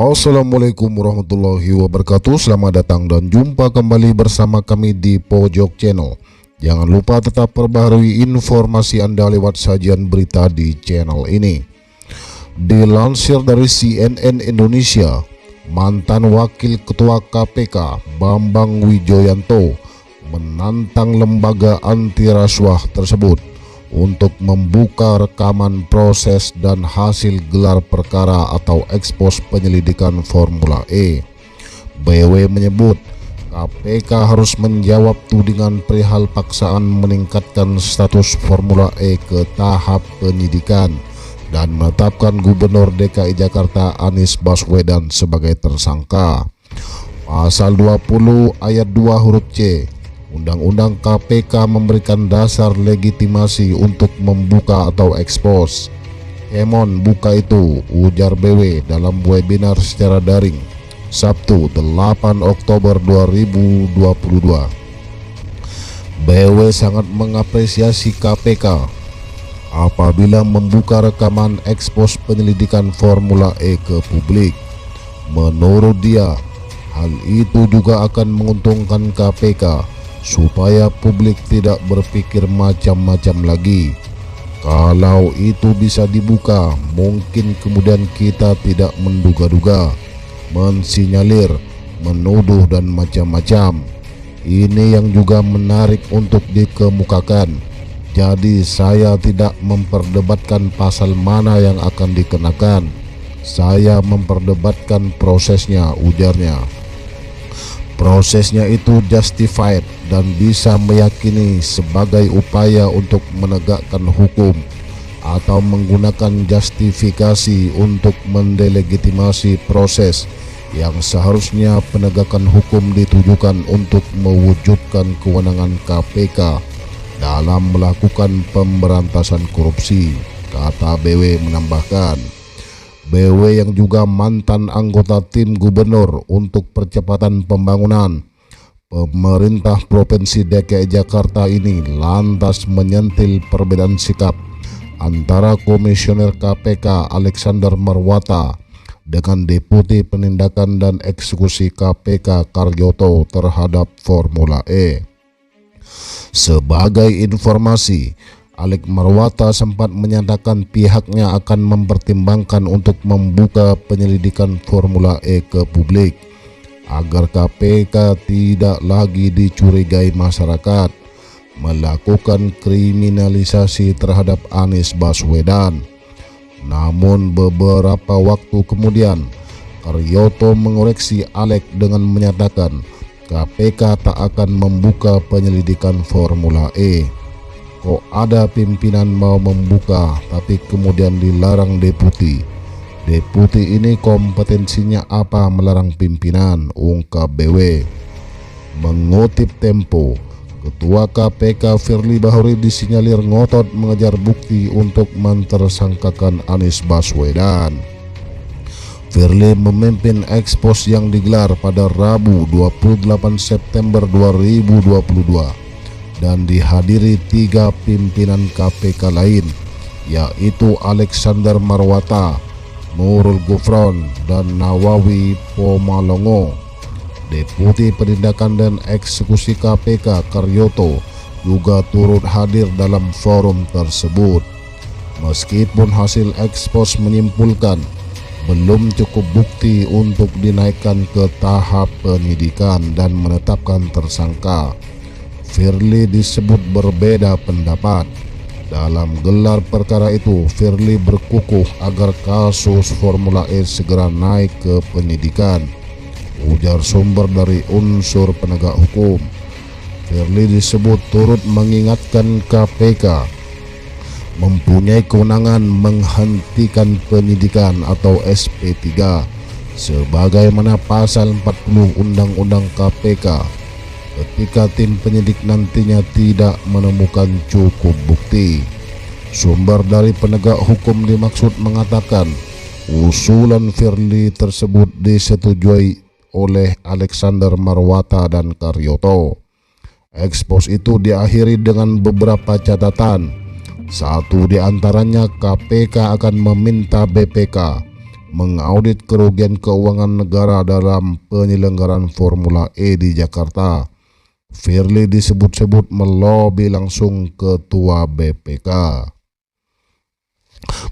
Assalamualaikum warahmatullahi wabarakatuh. Selamat datang dan jumpa kembali bersama kami di Pojok Channel. Jangan lupa tetap perbaharui informasi Anda lewat sajian berita di channel ini. Dilansir dari CNN Indonesia, mantan Wakil Ketua KPK Bambang Wijoyanto menantang lembaga anti rasuah tersebut untuk membuka rekaman proses dan hasil gelar perkara atau ekspos penyelidikan Formula E. BW menyebut KPK harus menjawab tudingan perihal paksaan meningkatkan status Formula E ke tahap penyidikan dan menetapkan Gubernur DKI Jakarta Anies Baswedan sebagai tersangka. Pasal 20 ayat 2 huruf C Undang-Undang KPK memberikan dasar legitimasi untuk membuka atau ekspos. Kemon buka itu, ujar BW dalam webinar secara daring Sabtu 8 Oktober 2022. BW sangat mengapresiasi KPK apabila membuka rekaman ekspos penyelidikan Formula E ke publik. Menurut dia, hal itu juga akan menguntungkan KPK supaya publik tidak berpikir macam-macam lagi. Kalau itu bisa dibuka, mungkin kemudian kita tidak menduga-duga, mensinyalir, menuduh dan macam-macam. Ini yang juga menarik untuk dikemukakan. Jadi saya tidak memperdebatkan pasal mana yang akan dikenakan. Saya memperdebatkan prosesnya, ujarnya. Prosesnya itu justified dan bisa meyakini sebagai upaya untuk menegakkan hukum atau menggunakan justifikasi untuk mendelegitimasi proses yang seharusnya penegakan hukum ditujukan untuk mewujudkan kewenangan KPK dalam melakukan pemberantasan korupsi, kata BW menambahkan. BW yang juga mantan anggota tim gubernur untuk percepatan pembangunan pemerintah Provinsi DKI Jakarta ini lantas menyentil perbedaan sikap antara Komisioner KPK Alexander Marwata dengan Deputi Penindakan dan Eksekusi KPK Karyoto terhadap Formula E. Sebagai informasi, Alex Marwata sempat menyatakan pihaknya akan mempertimbangkan untuk membuka penyelidikan Formula E ke publik agar KPK tidak lagi dicurigai masyarakat melakukan kriminalisasi terhadap Anies Baswedan. Namun beberapa waktu kemudian, Karyoto mengoreksi Alex dengan menyatakan KPK tak akan membuka penyelidikan Formula E. Kok ada pimpinan mau membuka tapi kemudian dilarang deputi? Deputi ini kompetensinya apa melarang pimpinan, ungkap BW. Mengutip Tempo, Ketua KPK Firly Bahuri disinyalir ngotot mengejar bukti untuk mentersangkakan Anies Baswedan. Firly memimpin ekspos yang digelar pada Rabu 28 September 2022 dan dihadiri 3 pimpinan KPK lain, yaitu Alexander Marwata, Nurul Gufron, dan Nawawi Pomalongo. Deputi Penindakan dan Eksekusi KPK Karyoto juga turut hadir dalam forum tersebut. Meskipun hasil ekspos menyimpulkan belum cukup bukti untuk dinaikkan ke tahap penyidikan dan menetapkan tersangka, Firly disebut berbeda pendapat. Dalam gelar perkara itu, Firly berkukuh agar kasus Formula E segera naik ke penyidikan, ujar sumber dari unsur penegak hukum. Firly disebut turut mengingatkan KPK mempunyai kewenangan menghentikan penyidikan atau SP3 sebagaimana pasal 40 Undang-Undang KPK ketika tim penyidik nantinya tidak menemukan cukup bukti. Sumber dari penegak hukum dimaksud mengatakan usulan Firly tersebut disetujui oleh Alexander Marwata dan Karyoto. Ekspos itu diakhiri dengan beberapa catatan. Satu di antaranya, KPK akan meminta BPK mengaudit kerugian keuangan negara dalam penyelenggaraan Formula E di Jakarta. Firly disebut-sebut melobi langsung Ketua BPK.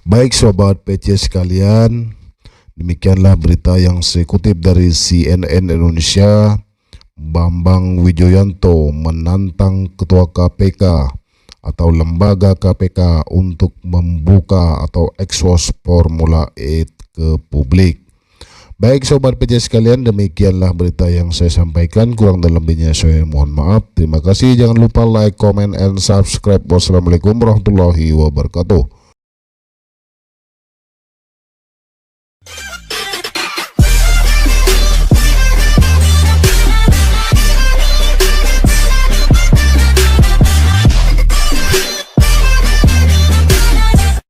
Baik sobat PC sekalian, demikianlah berita yang saya kutip dari CNN Indonesia. Bambang Wijoyanto menantang Ketua KPK atau lembaga KPK untuk membuka atau ekspos Formula E ke publik. Baik sobat PC sekalian, demikianlah berita yang saya sampaikan. Kurang dan lebihnya saya mohon maaf. Terima kasih. Jangan lupa like, comment, and subscribe. Wassalamualaikum warahmatullahi wabarakatuh.